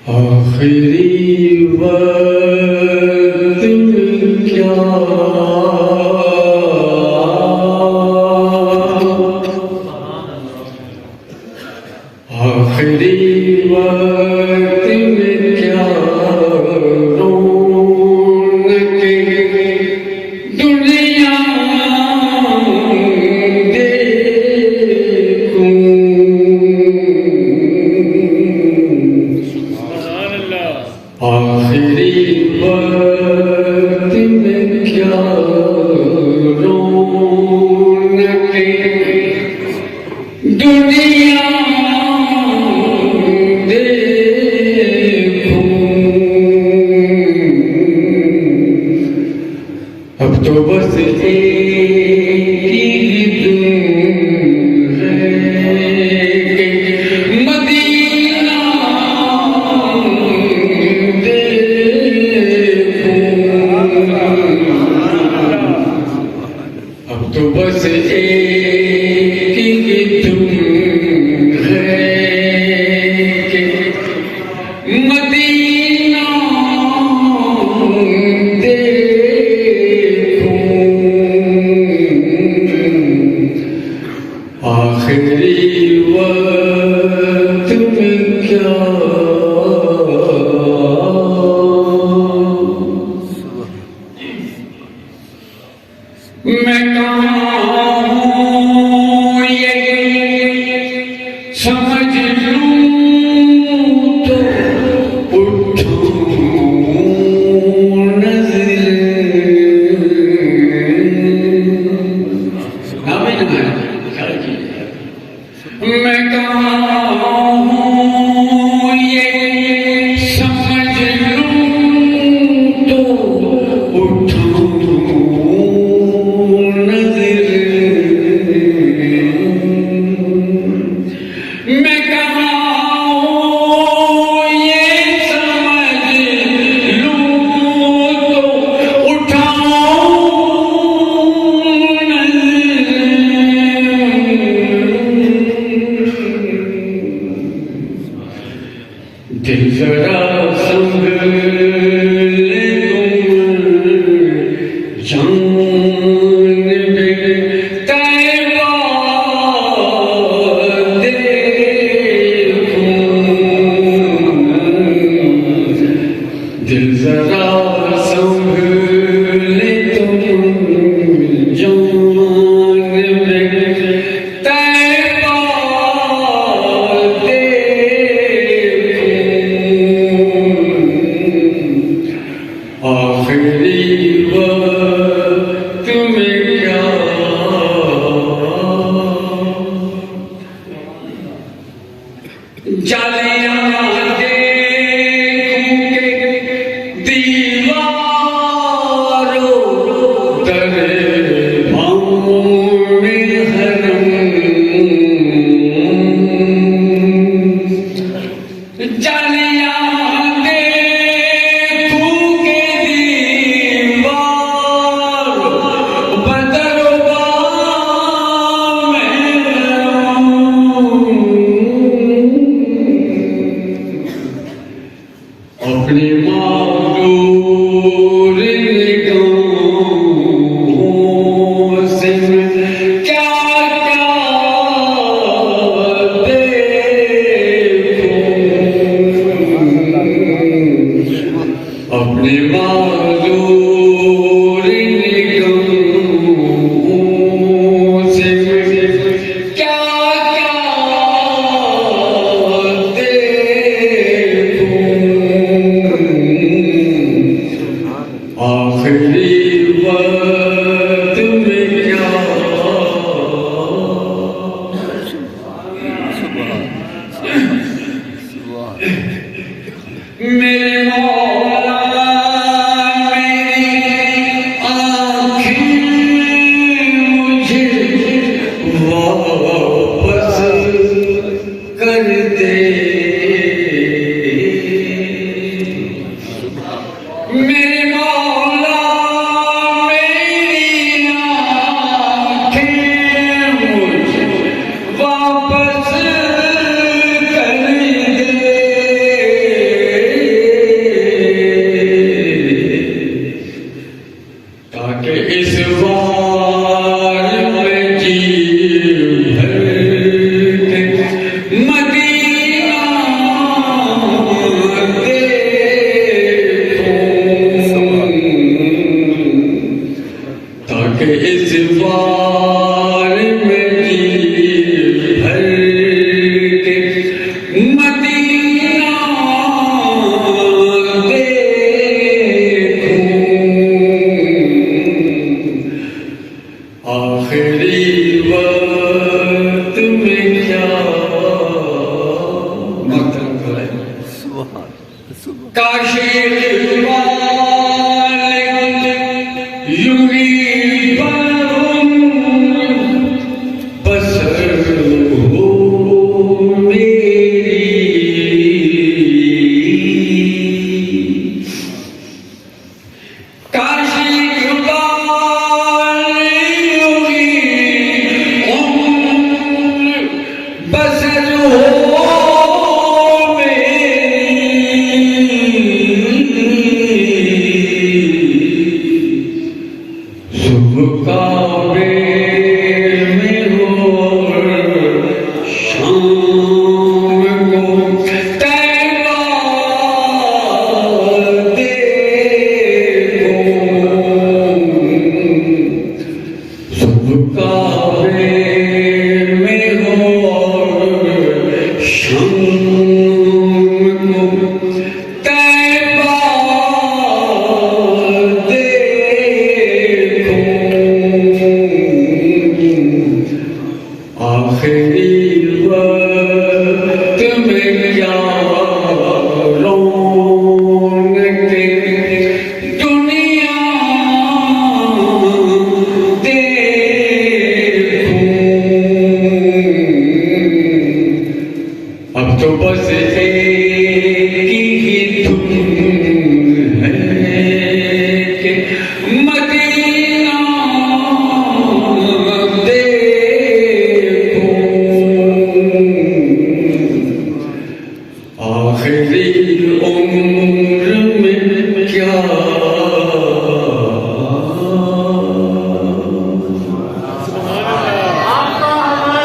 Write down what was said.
आखिरी वक्त में क्या आखिरी वक्त में क्या रौनक दुनिया आखिरी वक्त में क्या रौनक दुनिया देखूं। अब तो बस एक ही दिन है कि मदीना अब तो बस एक ही तुम है कि मदीना देखूं। आखिरी वक्त में क्या मैं कहाँ हूँ ये समझ लूँ तो उठूँ नज़र। मैं कहाँ हूँ ये समझ लूँ तो उठूँ मैं कहाँ हूँ ये समझ लूँ तो उठाऊं नज़र। दिल जरा संभल ले तुम दिल जरा संभले तुम जान में तैबा देखूं। आखिरी वक्त में क्या जालियां अपनी मासूर निगाहों से क्या क्या देखूं। अपनी मासूर निगाहों से क्या क्या आखिरी वक्त में क्या मेरे मौला मेरी आँखें मुझे वापस कर दे। मेरे मौला मेरी आँखें मुझे वापस कर दे। काशी युगी बसर हो मेरी काशी युगी बसर हो काबे में हो शाम को तैबा देखो सब काबे में हो शाम को तैबा आखिरी वक्त में क्या रौनके दुनिया देखूं अब तो बस एक ही धुन है कि मदीना आखिरी